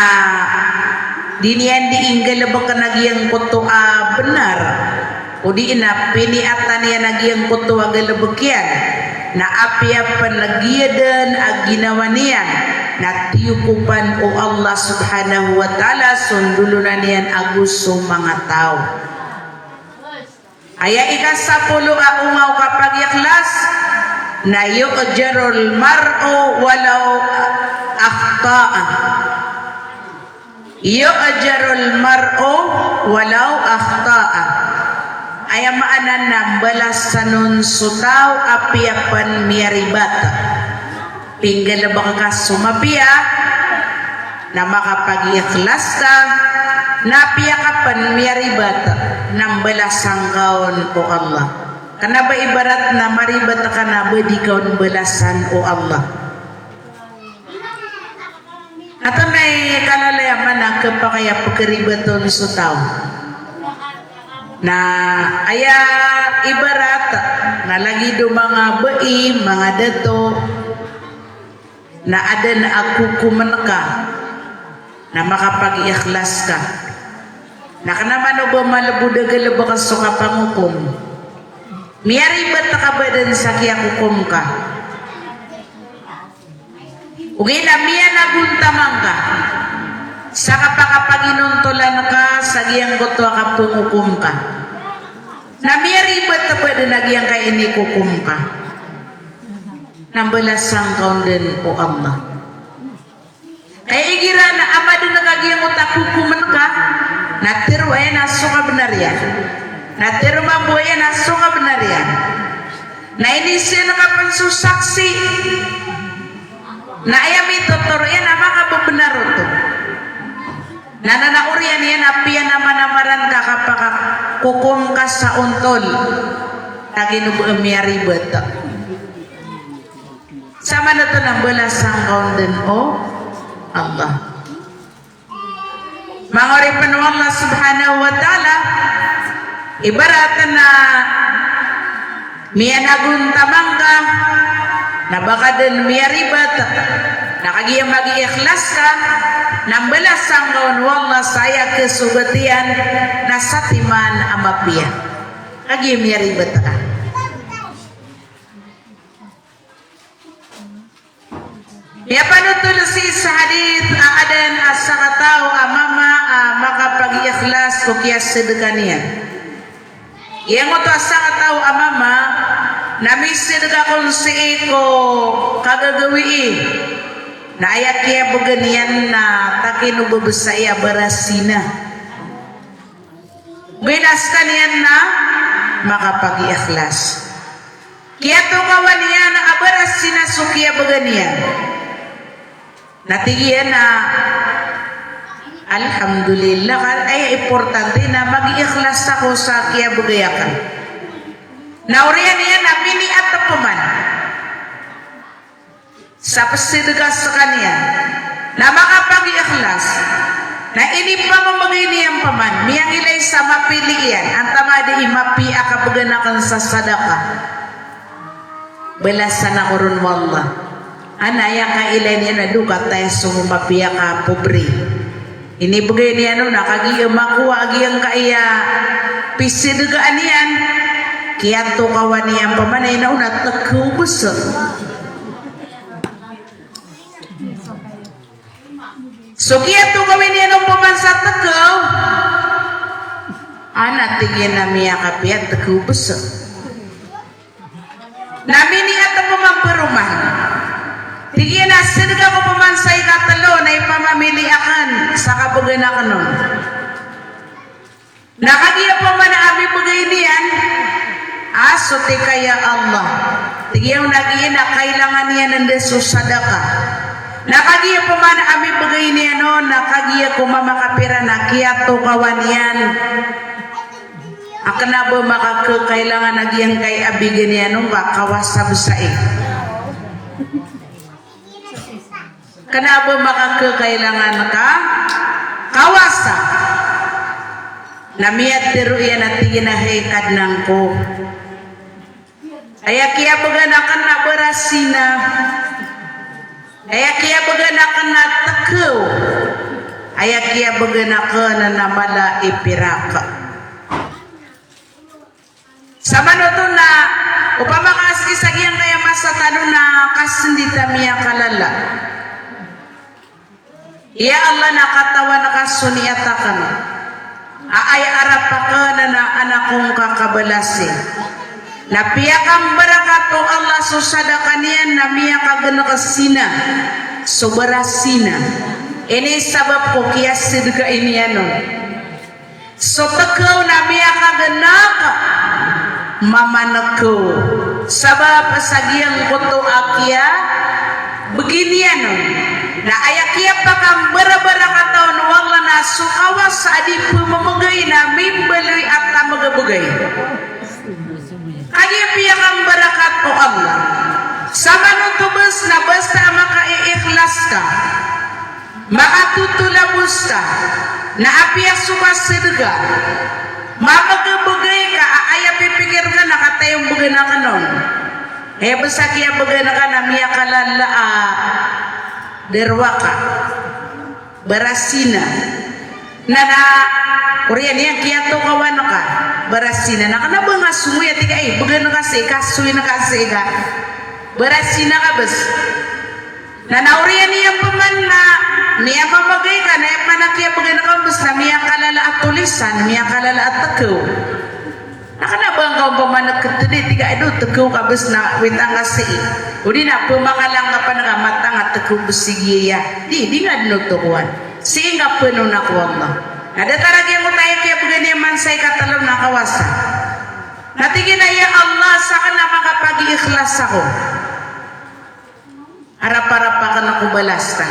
[SPEAKER 1] dinian diinggal baka nagyang kuto benar o di ina piniatan niya nagyang kuto agalabakyan na apiapan nagyadan ag ginawa niyan na tiyukupan o Allah subhanahu wa ta'ala sundulunan niyan agus so mga tao aya ikasapulo ungaw kapag ikhlas na yu'jarul mar'u walau akhta'a yu'jarul mar'u walau akhta'a aya maanan na balas sa nun sutaw apiapan miyaribat pinggala baka ka sumapiya na makapag-ikhlas ka na piyakapan miyaribat ng balasang kaon o Allah kana ba ibarat na maribat ka na ba di kaon balasan o Allah ato may kalalayaman na kapakaya pagkaribaton sutaw na aya ibarat na lagi do mga bai mga dato na ada na ako kuman ka na makapag-ikhlas ka na kanaman o ba malabudagal ba ka suka pangukom miyari ba't nakabadan sa kiyakukom ka Ugi na miya naguntamang ka. Sa kapakapaginuntulan ka, sa giyang gutwa ka pungukum ka. Na miya ribet na pwede na giyang ka inikukum ka. Nambalasang kaun din o Allah. Kaya igira na ama din nagagiyang utakukuman ka, natiru ay naso ka benar yan. Natiru mabuhay naso ka benar yan. Na ini siya nakapansusaksi. Na ayam itu toro yan ama ka bebenar ito. Na nanaurian yan apian naman-namaran ka kapag kukum ka sa untol. Taginubo emiyari bata. Sama na ito ng balasang kaun din o Allah. Mangoripan Allah subhanahu wa ta'ala ibaratan na miya naguntamang ka na baka din miya ribat nakagiyang mag-iikhlas ka nang balasang kaun wallah saya kesugatian na satiman amapiya kagiyang miya ribat ka. Ya panutul sa hadith aadan asakatao amama makapag-ikhlas ko kaya sedekanian. Yang mo to asakatao amama namisidga kon si ko kagagawi na ayak kaya baganian na takinu bebesaya berasina. Binas kanian na makapag-ikhlas. Kaya to kawanian na aberasina sukiya baganian. Natigian na alhamdulillah kan ay importante na mag-iikhlas ako sa kaya bugayakan. Naurian niya na mini at paman sa pasidgas sa kanya na makapag-iikhlas na ini pa mamagay niyang paman miyang ilay sa mapilian ang tamadi imapi akabuganakan sa sadaka belasan ako ron wallah. Anaya ka ilay niya na dukat tayo sumumapiya ka pobre. Inibigay niya no nakagiya makuha agiyang kaya pisidugaan niyan. Kaya to kawan niya pamanay na unat nagkubos. So kaya to kawin niya nung pamansat nagkaw. Anak tingin na miya kapiat nagkubos. Namin niya ito pamamperumahan. Tigyan na sidga ko pamansay katalo na ipamamiliakan sa kabuganakan nun. Nakagiya pa man abi bagay niyan. Aso ti kaya Allah. Tigyan nagiya na kailangan niya ng deso sadaka. Nakagiya pa man abi bagay niyan no. Nakagiya ko mamakapira na kiyato kawan yan. Akanabo makakakailangan nagyang kay abigin niya no. Kawasab sa Kenapa makakakailangan ka? Kawasa. Namiyat tiru yan at ginahikad ng ko. Ay kaya baganakan na berasina. Ay kaya baganakan na takaw. Ay kaya baganakan na namala ipiraka. Sama to na upamakas isagyan kaya masa tanong na kasindita miya kalala. Ya Allah nakatawa nakasuniatakan. Aay arapakan na anakong kakabalasi. Napiyakang barakato Allah susadakanian na miya kaganakasina. Sobarasina. Ini sabab ko kaya sidga ini ano. So takaw na miya kaganaka. Mamanakaw. Sabab sagyang kuto akya. Begini ano. Na ayakiya pa kang bara-bara kataon wala na sukawa sa adi pumamagay na mimbaloy at tamagabugay. Kaya piya kang barakat o Allah. Sa manutubos na basta makaiikhlas ka, makatutulabos ka, na apiya sumasidga, mamagabugay ka, aaya pipikir ka, nakatayong bugay na ka nun. Eh basta kaya bugay na ka na miya kalala derwaka berasina nana Korean yang kiato kawan ka berasina na kana ba nga sumuya tiga bugan ka se ka suy na ka se ka berasina ka bes Nanaurian niya paman na niya mamagay ka na panakya bagay na kambus na miya kalala at tulisan, miya kalala at takaw. Nakanabang ka paman nagkatuli, tiga ito takaw kabus na witang kasi. Udi na pumakalang ka pa nakamatang at takaw busigiya. Di nga dinutukuan. Sige nga puno na ko Allah. Nadataragyan mo tayo kaya bagay niya mansay katalaw na kawasan. Natigin na ya Allah sa ka na makapag-iikhlas ako. Harap-harap ka na kubalas ka.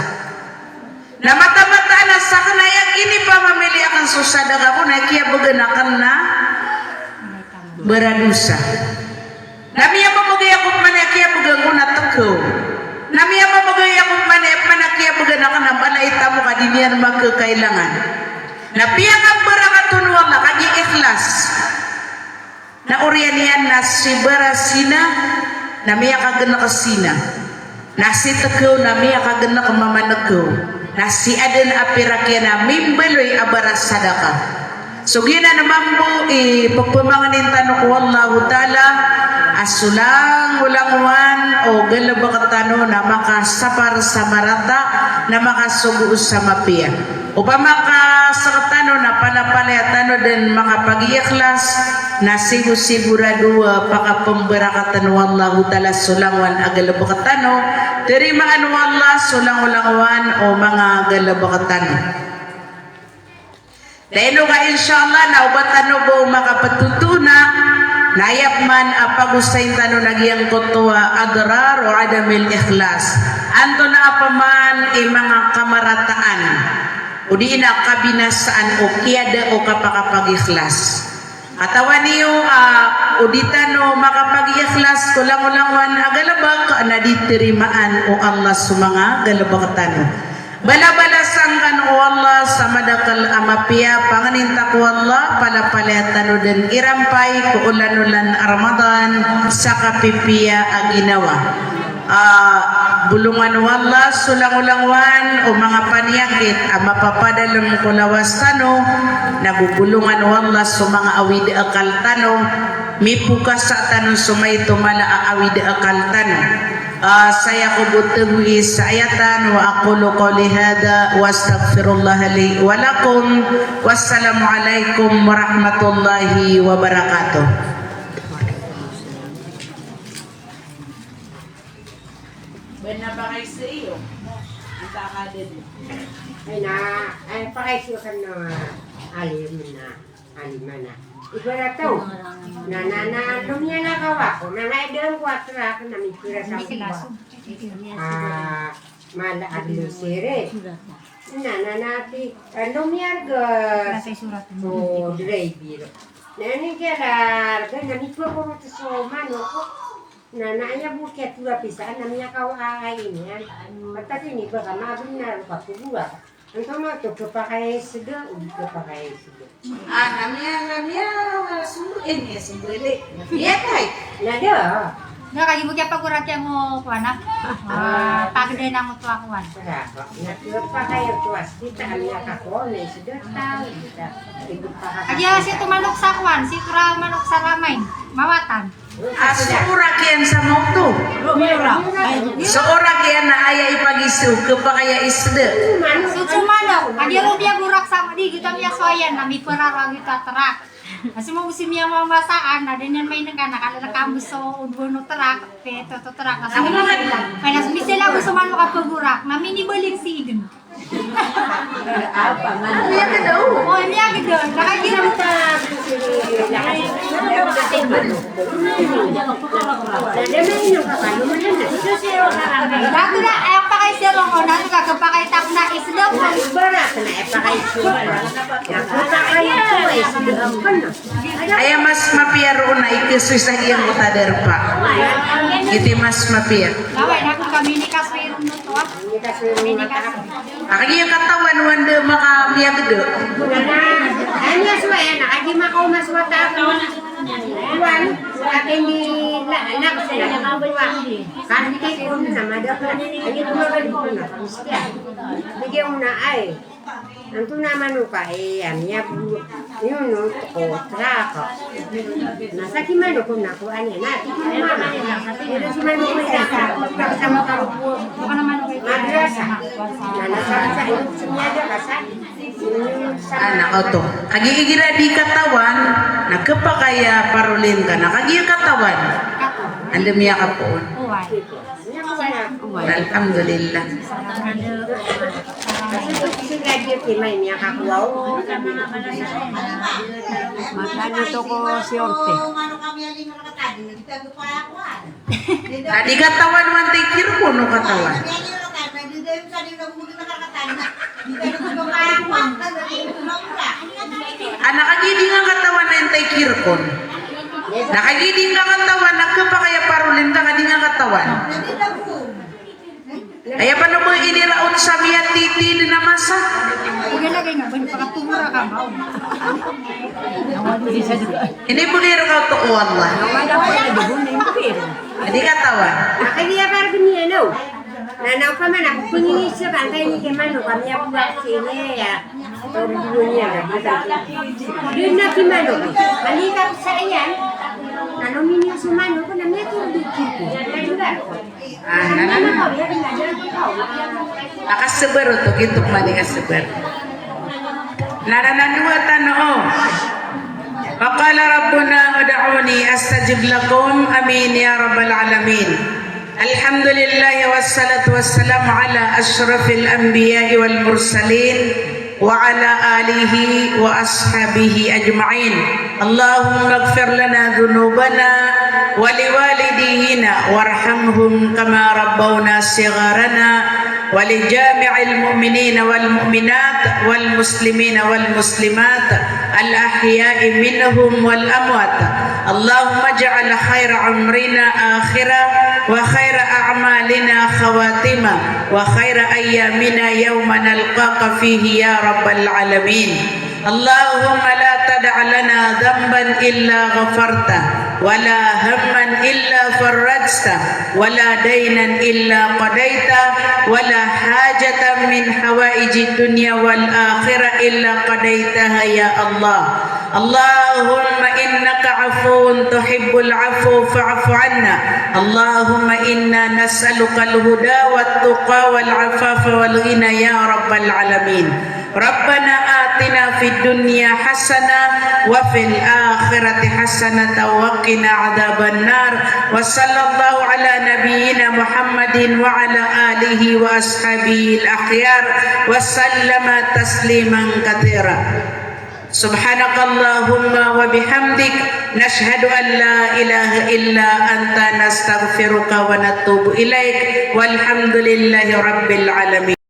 [SPEAKER 1] Na mata-mata na sa kanayang ini pa mamili akan susada ka ko na kaya baganakan na beradusa. Namiya mamagay ako mana kaya bagang ko na takaw. Namiya mamagay ako mana kaya baganakan na balaita mo ka din yan magkakailangan. Napiya ka berakatunuan na kagi ikhlas. Na urian yan na si berasina namiya ka ganakasina. Nasi tekaw nami akagana kamamanakaw. Nasi adan apirakya na mimbeloy abaras sadaka. So gina naman po pagpamanganin tanong ko Allah Ta'ala asulang ulangwan o galabakatano na makasapar sa marata na makasugo sa mapia. Upama kasakatano na palapalayatano din makapag-iikhlas na sibu-siburadua pakapamberakatan Allah Ta'ala sulangwan agalabakatano terimaan Allah sulang-ulangwan o mga galabakatano. Dahil nga insyaAllah na ubatano po makapatutuna nayak man apagusay tano nagyang kutuwa adrar o adamil ikhlas. Anto na apaman mga kamarataan o di na kabinasaan o kiyada o kapakapag-ikhlas. Katawan niyo uditano makapag-ikhlas kulang-ulangwan agalabak na ditirimaan o Allah sumanga galabakatano. Bala-balasan kan o Allah sa madakal amapia panganinta ko Allah palapalayatano din irampay ko ulan-ulan Ramadan sa kapipia ang ginawa. Bulungan wallah sulang-ulangwan o mga paniyakit ang mapapadalang kulawastano nagubulungan wallah sa mga awid akal tano mipukas sa tanong sumay tumala awid akal tano. Saya ko butuwi sa ayatan wa aqulu qawli hada wa astaghfirullah li wa lakum wassalamu alaikum warahmatullahi wabarakatuh. Benar pakai sa iyo. Kita kadin.
[SPEAKER 2] Ay pakai sa kan alimana. Ibarat tahu, nana dunia nak kawa, nana dalam kuatra kan nami kira sama. Malah adlu sere. Nana nanti dunia ke so driver. Nani kira kan nami kau so mano. Nana nya bukan tua pisah namanya kawa ini kan. Tapi ini baga mabina pakai dua. Entah tu kepakai sedang, kepakai sedang.
[SPEAKER 1] Namanya sumberin ya sumberin. Iya kai.
[SPEAKER 2] Nada.
[SPEAKER 3] Nah, kaji bukya pagurat yang mo kuana. Pagde na mo tuwa kuan.
[SPEAKER 2] Berapa? Nak kepakai tuas kita ambil kakone sedang tahu kita. Ibu pakai.
[SPEAKER 3] Kaji si tu manuk sa kuan, si tura manuk sa ramain, mawatan.
[SPEAKER 1] Seorang kian sama tu. Seorang kian na ayah ipagisu kepakaya isde.
[SPEAKER 3] Susu manuk, kaji ro dia burak sama di kita miya soyan nami perara kita terak. Asi mo musim yang mamasaan, ada yang main dengan anak ada kamu so udwono terak, peto terak. Asi mo kaya sumisela gusto man makapagurak, nami ni balik sidin.
[SPEAKER 2] Apa mana?
[SPEAKER 1] Iya kedau.
[SPEAKER 3] Oh, ini yang gitu. Nakaji ro Datu na ay pakai sirong o datu ka kapakai tak na isda po.
[SPEAKER 1] Ayah mas mapiaro na ikisuisah yang mutadar pak. Iti mas mapia.
[SPEAKER 3] Kawai na kung kami ni kaswirong no to. Ini kas.
[SPEAKER 1] Aki yung katawan wanda maka miya gede.
[SPEAKER 2] Hanya suaya nak aji makau maswata Wan, akin di anak saya kan di pun nama ada kan aja cuma kan pun nak mesti dia mo na ay Anto naman o ka amya yun no ko trako. Nasa kimano ko nakuha niya na. Pero si mano ko sama karupo.
[SPEAKER 3] Baka naman okay.
[SPEAKER 2] Madrasa. Na nasa sa sinyada kasi.
[SPEAKER 1] Anak o to. Kagigira di katawan, nagkapakaya parulin ka na. Kagigira katawan. Andam niya ka po.
[SPEAKER 3] Uway.
[SPEAKER 1] Alhamdulillah.
[SPEAKER 2] Si graduate may niya kakuha.
[SPEAKER 4] Magkano to ko si Orte?
[SPEAKER 1] Di katawan man tikir ko no katawan. Anak kagidi nga katawan na yung tikir ko. Nakagidi nga katawan, nagkapakaya parulin ka kadi nga katawan. Kaya paano mo iniraot sa miya titi na masa?
[SPEAKER 3] Huwag lagay nga, bani pakatumura ka ba?
[SPEAKER 1] Hindi mo nira ka to o Allah.
[SPEAKER 4] Wala ko na doon na yung pero.
[SPEAKER 1] Hindi katawan.
[SPEAKER 2] Kaya parang niya no. Nanaw pa man ako pangingis siya bantay ni Kemano kami ako sini ya. Todo dunia Doon na Kemano. Malika sa iyan. Nanominyo si Mano ko na may tubig dito.
[SPEAKER 1] Nakasabar o to, gintok mali kasabar. Nanananuwatan o. فقال ربنا ادعوني استجب لكم امين يا رب العالمين. الحمد لله والصلاه والسلام على اشرف الانبياء والمرسلين وعلى اله واصحابه اجمعين. اللهم اغفر لنا ذنوبنا ولوالدينا وارحمهم كما ربونا صغارنا ولجامع المؤمنين والمؤمنات والمسلمين والمسلمات الأحياء منهم والأموات. اللهم اجعل خير عمرنا آخرة وخير أعمالنا خواتمة وخير أيامنا يوم نلقاك فيه يا رب العالمين. اللهم لا تدع لنا ذنبا إلا غفرته ولا هما إلا فرجته ولا دينا إلا قضيته ولا حاجة من حوائج الدنيا والآخرة إلا قضيتها يا الله. اللهم إنك عفو تحب العفو فاعف عنا. اللهم إنا نسألك الهدى والتقى والعفاف والغنى يا رب العالمين. ربنا آتنا في الدنيا حسنة وفي الآخرة حسنة وقنا عذاب النار. وصلى الله على نبينا محمد وعلى آله وأصحابه الأخيار وسلم تسليما كثيرا. سبحانك اللهم وبحمدك نشهد أن لا إله إلا أنت نستغفرك ونتوب إليك والحمد لله رب العالمين.